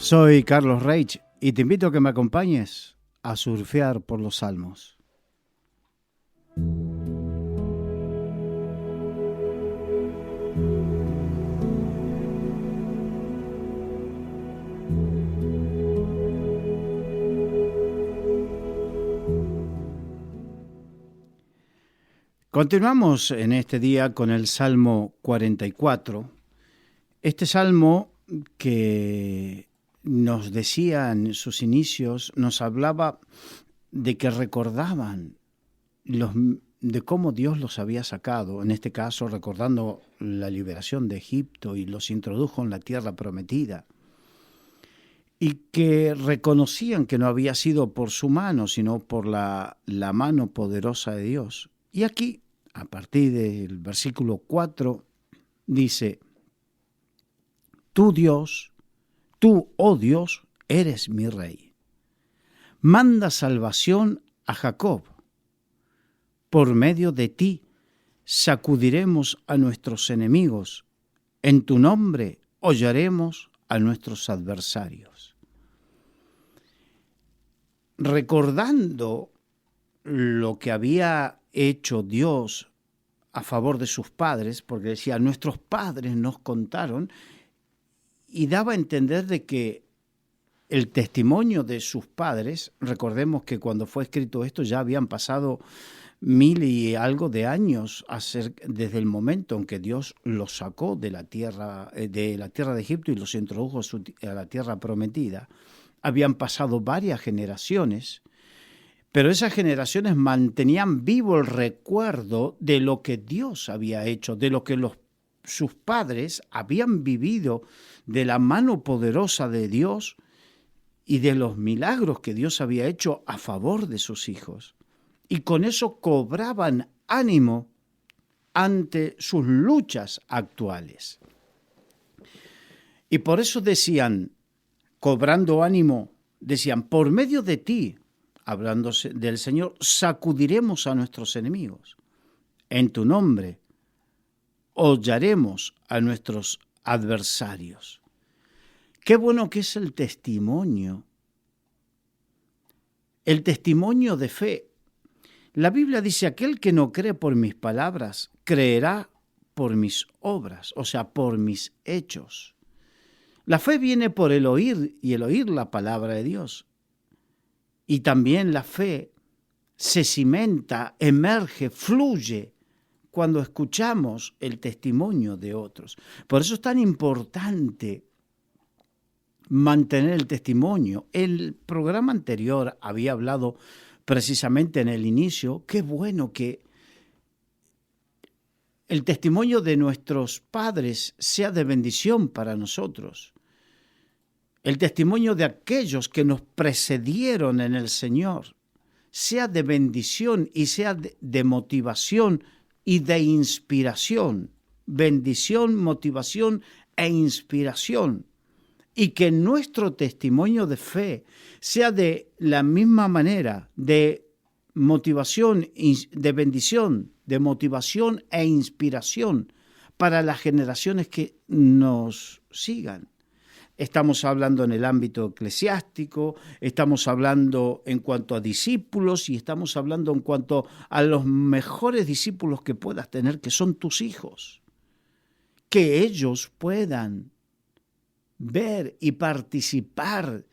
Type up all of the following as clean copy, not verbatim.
Soy Carlos Reich y te invito a que me acompañes a surfear por los salmos. Continuamos en este día con el Salmo 44. Este salmo que nos decía en sus inicios, nos hablaba de que recordaban de cómo Dios los había sacado, en este caso recordando la liberación de Egipto y los introdujo en la tierra prometida, y que reconocían que no había sido por su mano, sino por la mano poderosa de Dios. Y aquí, a partir del versículo 4, dice: Tú, Dios, tú, oh Dios, eres mi Rey. Manda salvación a Jacob. Por medio de ti sacudiremos a nuestros enemigos. En tu nombre hollaremos a nuestros adversarios. Recordando lo que había hecho Dios a favor de sus padres, porque decía, nuestros padres nos contaron, y daba a entender de que el testimonio de sus padres, recordemos que cuando fue escrito esto ya habían pasado 1000 y algo de años desde el momento en que Dios los sacó de la tierra de Egipto y los introdujo a la tierra prometida. Habían pasado varias generaciones, pero esas generaciones mantenían vivo el recuerdo de lo que Dios había hecho, de lo que sus padres habían vivido, de la mano poderosa de Dios y de los milagros que Dios había hecho a favor de sus hijos. Y con eso cobraban ánimo ante sus luchas actuales. Y por eso decían, cobrando ánimo, decían, por medio de ti, hablándose del Señor, sacudiremos a nuestros enemigos. En tu nombre hollaremos a nuestros adversarios. Qué bueno que es el testimonio de fe. La Biblia dice, aquel que no cree por mis palabras, creerá por mis obras, o sea, por mis hechos. La fe viene por el oír y el oír la palabra de Dios. Y también la fe se cimenta, emerge, fluye cuando escuchamos el testimonio de otros. Por eso es tan importante mantener el testimonio. El programa anterior había hablado precisamente en el inicio, qué bueno que el testimonio de nuestros padres sea de bendición para nosotros. El testimonio de aquellos que nos precedieron en el Señor sea de bendición y sea de motivación y de inspiración. Bendición, motivación e inspiración. Y que nuestro testimonio de fe sea de la misma manera, de motivación, de bendición, de motivación e inspiración para las generaciones que nos sigan. Estamos hablando en el ámbito eclesiástico, estamos hablando en cuanto a discípulos y estamos hablando en cuanto a los mejores discípulos que puedas tener, que son tus hijos. Que ellos puedan ver y participar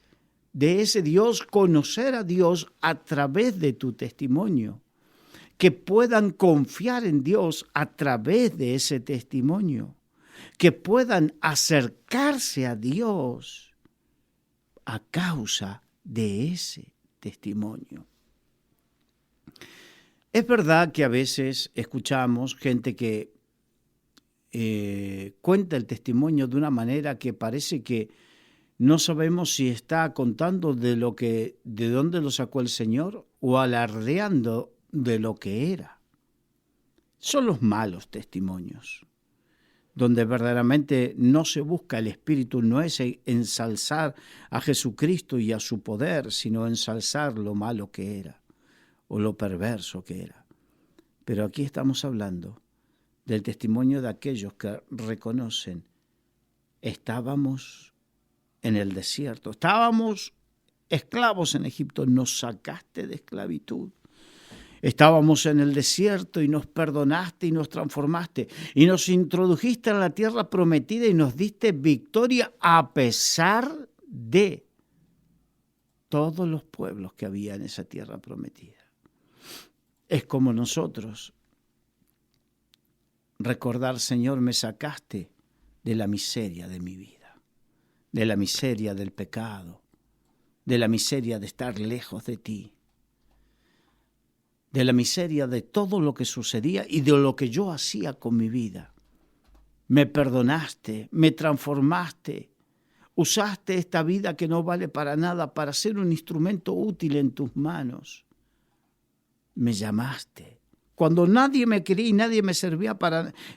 de ese Dios, conocer a Dios a través de tu testimonio, que puedan confiar en Dios a través de ese testimonio, que puedan acercarse a Dios a causa de ese testimonio. Es verdad que a veces escuchamos gente que cuenta el testimonio de una manera que parece que no sabemos si está contando de dónde lo sacó el Señor o alardeando de lo que era. Son los malos testimonios, donde verdaderamente no se busca el espíritu, no es ensalzar a Jesucristo y a su poder, sino ensalzar lo malo que era o lo perverso que era. Pero aquí estamos hablando del testimonio de aquellos que reconocen, estábamos en el desierto. Estábamos esclavos en Egipto, nos sacaste de esclavitud. Estábamos en el desierto y nos perdonaste y nos transformaste y nos introdujiste en la tierra prometida y nos diste victoria a pesar de todos los pueblos que había en esa tierra prometida. Es como nosotros recordar, Señor, me sacaste de la miseria de mi vida, de la miseria del pecado, de la miseria de estar lejos de ti, de la miseria de todo lo que sucedía y de lo que yo hacía con mi vida. Me perdonaste, me transformaste, usaste esta vida que no vale para nada para ser un instrumento útil en tus manos. Me llamaste. Cuando nadie me quería y nadie me servía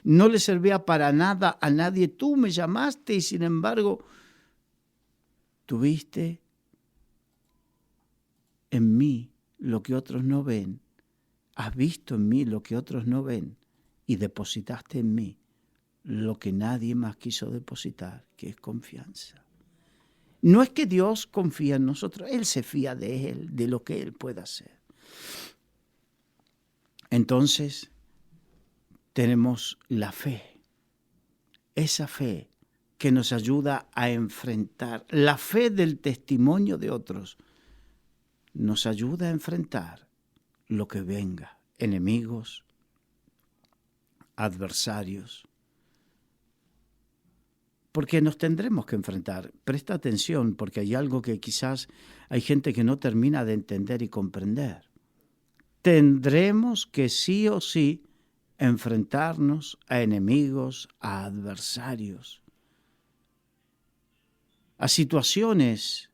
no le servía para nada a nadie, tú me llamaste y sin embargo tuviste en mí lo que otros no ven. Has visto en mí lo que otros no ven y depositaste en mí lo que nadie más quiso depositar, que es confianza. No es que Dios confía en nosotros, Él se fía de Él, de lo que Él pueda hacer. Entonces, tenemos la fe, esa fe que nos ayuda a enfrentar, la fe del testimonio de otros, nos ayuda a enfrentar lo que venga, enemigos, adversarios, porque nos tendremos que enfrentar. Presta atención, porque hay algo que quizás hay gente que no termina de entender y comprender. Tendremos que sí o sí enfrentarnos a enemigos, a adversarios, a situaciones,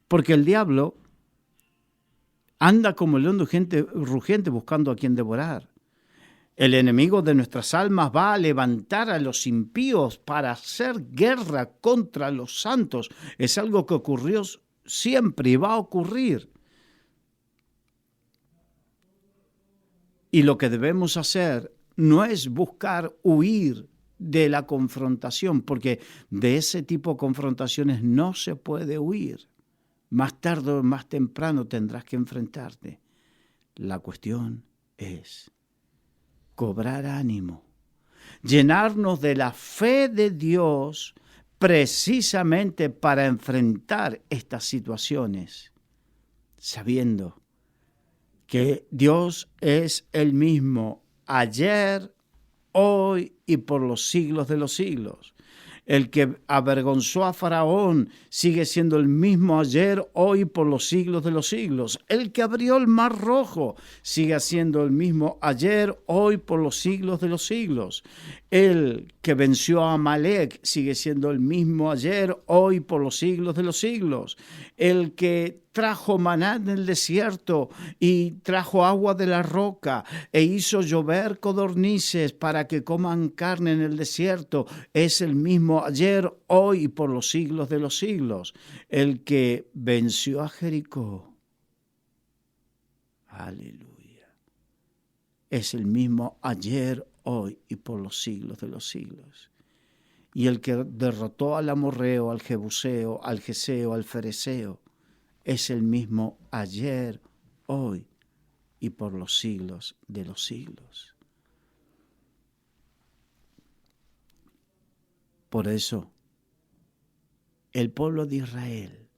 porque el diablo anda como león rugiente buscando a quien devorar. El enemigo de nuestras almas va a levantar a los impíos para hacer guerra contra los santos. Es algo que ocurrió siempre y va a ocurrir. Y lo que debemos hacer no es buscar huir de la confrontación, porque de ese tipo de confrontaciones no se puede huir. Más tarde o más temprano tendrás que enfrentarte. La cuestión es cobrar ánimo, llenarnos de la fe de Dios precisamente para enfrentar estas situaciones, sabiendo que Dios es el mismo ayer, hoy y por los siglos de los siglos. El que avergonzó a Faraón sigue siendo el mismo ayer, hoy, por los siglos de los siglos. El que abrió el mar rojo sigue siendo el mismo ayer, hoy, por los siglos de los siglos. El que venció a Amalek sigue siendo el mismo ayer, hoy, por los siglos de los siglos. El que trajo maná en el desierto y trajo agua de la roca e hizo llover codornices para que coman carne en el desierto, es el mismo ayer, hoy y por los siglos de los siglos. El que venció a Jericó, aleluya, es el mismo ayer, hoy y por los siglos de los siglos. Y el que derrotó al amorreo, al jebuseo, al geseo, al fereceo, es el mismo ayer, hoy y por los siglos de los siglos. Por eso, el pueblo de Israel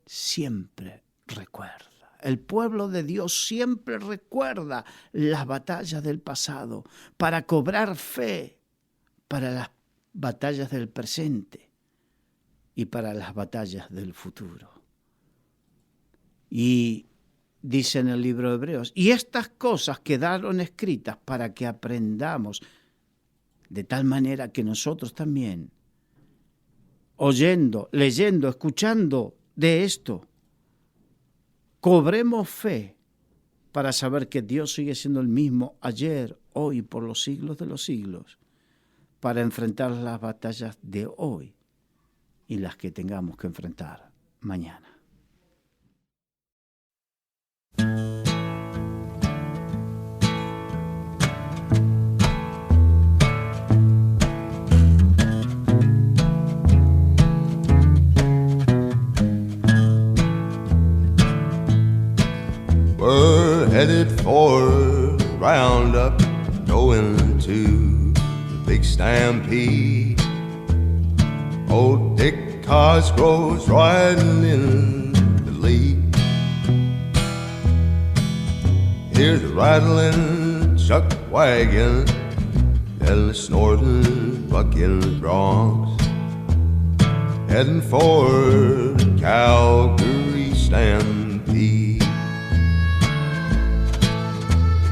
siempre recuerda. El pueblo de Dios siempre recuerda las batallas del pasado para cobrar fe para las batallas del presente y para las batallas del futuro. Y dice en el libro de Hebreos, y estas cosas quedaron escritas para que aprendamos, de tal manera que nosotros también, oyendo, leyendo, escuchando de esto, cobremos fe para saber que Dios sigue siendo el mismo ayer, hoy, por los siglos de los siglos, para enfrentar las batallas de hoy y las que tengamos que enfrentar mañana. stampede. Old Dick Cosgrove's riding in the lead. Here's a rattling chuck wagon and a snorting bucking broncs, heading for the Calgary stampede.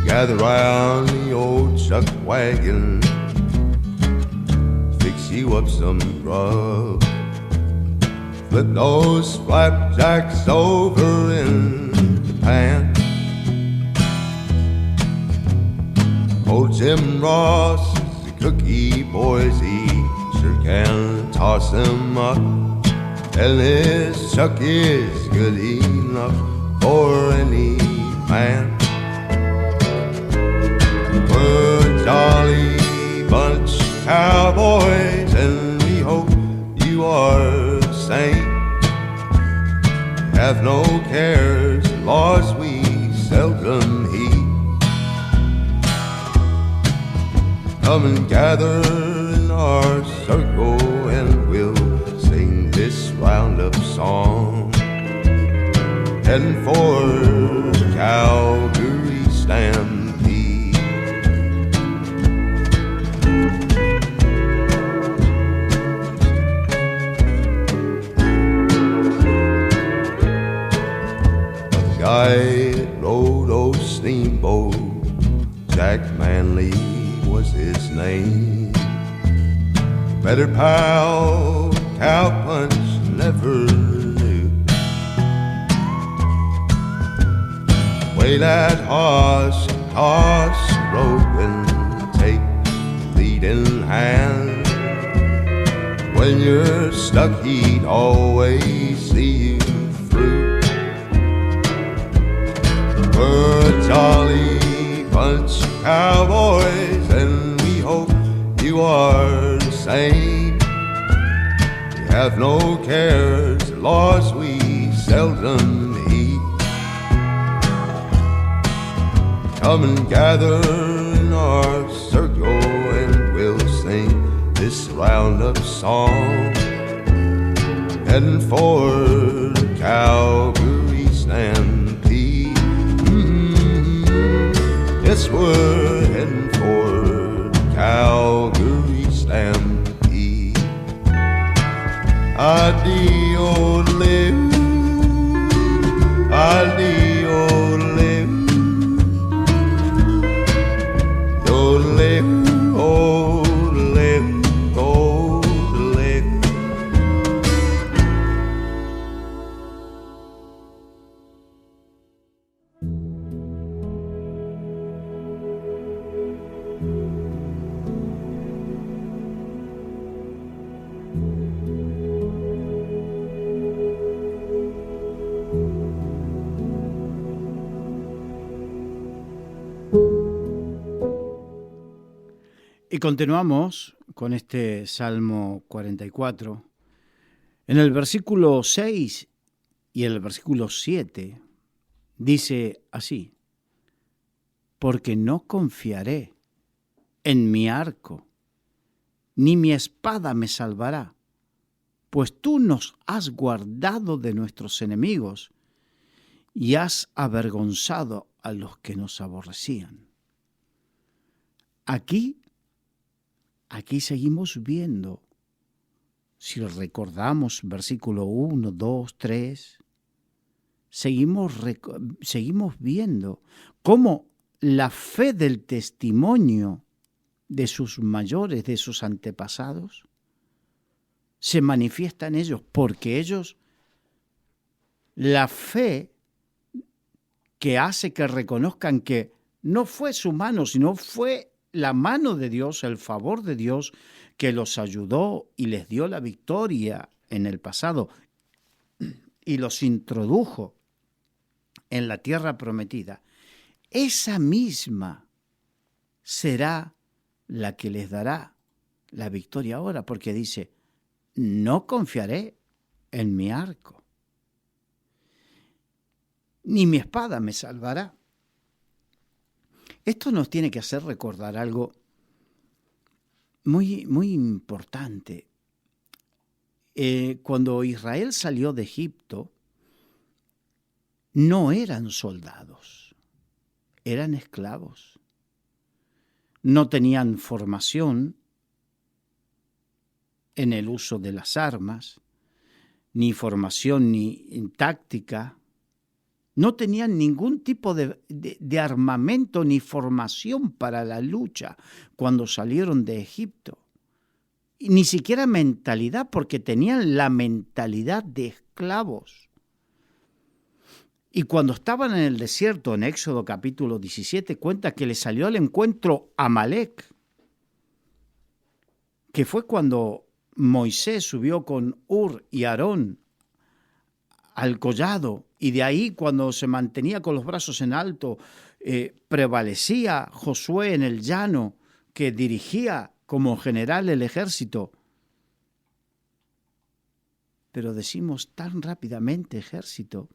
Gather round the old chuck wagon, fix you up some grub, flip those flapjacks over in the pan. Old Jim Ross, the cookie boys, he sure can toss them up, and his chuck is good enough for any man. We're a jolly bunch of cowboys, and we hope you are the same. Have no cares, laws we seldom heed. Come and gather in our circle, and we'll sing this roundup song, heading for the Calgary stampede. The guy that rode those steamboats, Jack Manley was his name. Better pal Cowpunch never knew. Way that horse toss rope and take the lead in hand. When you're stuck, he'd always see you through. We're a jolly bunch of cowboys, and we hope you are the same. We have no cares, laws we seldom heed. Come and gather in our circle, and we'll sing this roundup song, heading for the Calgary stampede. Yes, we're heading for the Calgary stampede. Adio live, adio live, do live, oh live, oh live. Y continuamos con este Salmo 44. En el versículo 6 y el versículo 7 dice así: porque no confiaré en mi arco, ni mi espada me salvará, pues tú nos has guardado de nuestros enemigos y has avergonzado a los que nos aborrecían. Aquí seguimos viendo, si recordamos versículo 1, 2, 3, seguimos viendo cómo la fe del testimonio de sus mayores, de sus antepasados, se manifiesta en ellos, porque ellos, la fe que hace que reconozcan que no fue su mano, sino fue la mano de Dios, el favor de Dios, que los ayudó y les dio la victoria en el pasado y los introdujo en la tierra prometida. Esa misma será la que les dará la victoria ahora, porque dice: no confiaré en mi arco, ni mi espada me salvará. Esto nos tiene que hacer recordar algo muy, muy importante. Cuando Israel salió de Egipto, no eran soldados, eran esclavos. No tenían formación en el uso de las armas, ni formación ni en táctica. No tenían ningún tipo de armamento ni formación para la lucha cuando salieron de Egipto. Y ni siquiera mentalidad, porque tenían la mentalidad de esclavos. Y cuando estaban en el desierto, en Éxodo capítulo 17, cuenta que le salió al encuentro Amalek, que fue cuando Moisés subió con Hur y Aarón al collado, y de ahí, cuando se mantenía con los brazos en alto, prevalecía Josué en el llano, que dirigía como general el ejército. Pero decimos tan rápidamente ejército.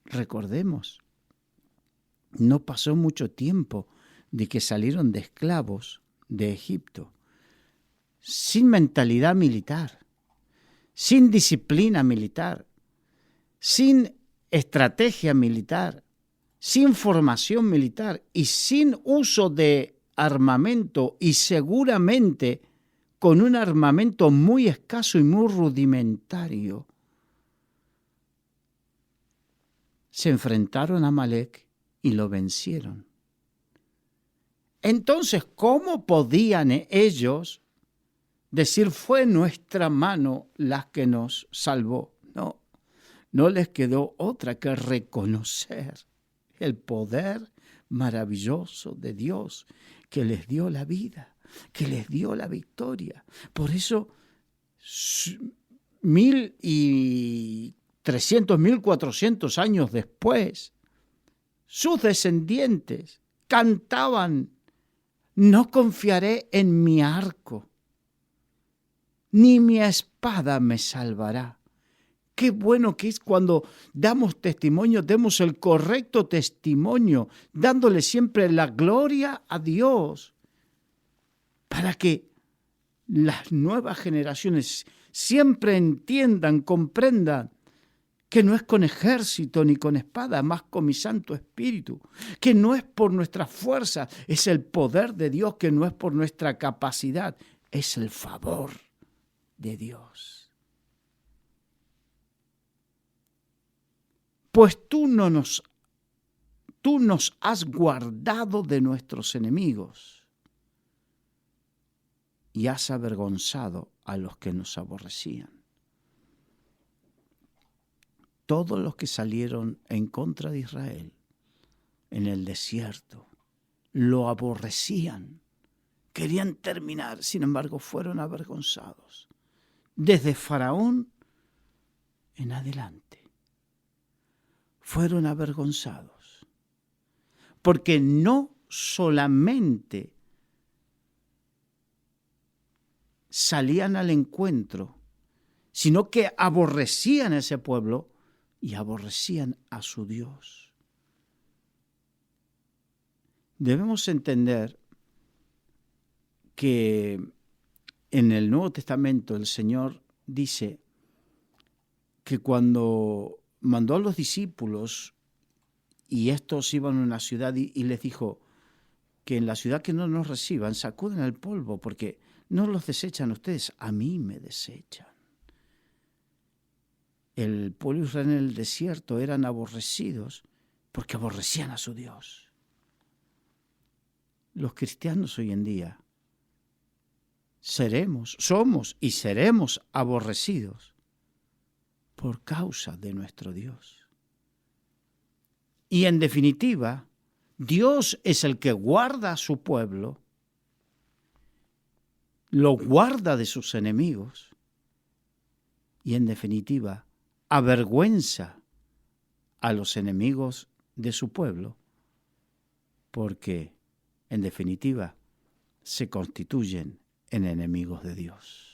Recordemos, no pasó mucho tiempo de que salieron de esclavos de Egipto, sin mentalidad militar, sin disciplina militar, sin estrategia militar, sin formación militar y sin uso de armamento, y seguramente con un armamento muy escaso y muy rudimentario. Se enfrentaron a Amalek y lo vencieron. Entonces, ¿cómo podían ellos decir fue nuestra mano la que nos salvó? No les quedó otra que reconocer el poder maravilloso de Dios que les dio la vida, que les dio la victoria. Por eso 1.300, 1.400 años después, sus descendientes cantaban: no confiaré en mi arco, ni mi espada me salvará. Qué bueno que es cuando damos testimonio, demos el correcto testimonio, dándole siempre la gloria a Dios, para que las nuevas generaciones siempre entiendan, comprendan que no es con ejército ni con espada, más con mi Santo Espíritu, que no es por nuestra fuerza, es el poder de Dios, que no es por nuestra capacidad, es el favor de Dios. Pues tú nos has guardado de nuestros enemigos y has avergonzado a los que nos aborrecían. Todos los que salieron en contra de Israel en el desierto lo aborrecían, querían terminar, sin embargo fueron avergonzados. Desde Faraón en adelante fueron avergonzados, porque no solamente salían al encuentro, sino que aborrecían a ese pueblo y aborrecían a su Dios. Debemos entender que en el Nuevo Testamento el Señor dice que cuando mandó a los discípulos y estos iban a una ciudad y les dijo que en la ciudad que no nos reciban, sacuden el polvo, porque no los desechan ustedes, a mí me desechan. El pueblo israelí en el desierto eran aborrecidos porque aborrecían a su Dios. Los cristianos hoy en día somos y seremos aborrecidos por causa de nuestro Dios. Y en definitiva, Dios es el que guarda a su pueblo, lo guarda de sus enemigos y en definitiva avergüenza a los enemigos de su pueblo, porque en definitiva se constituyen en enemigos de Dios.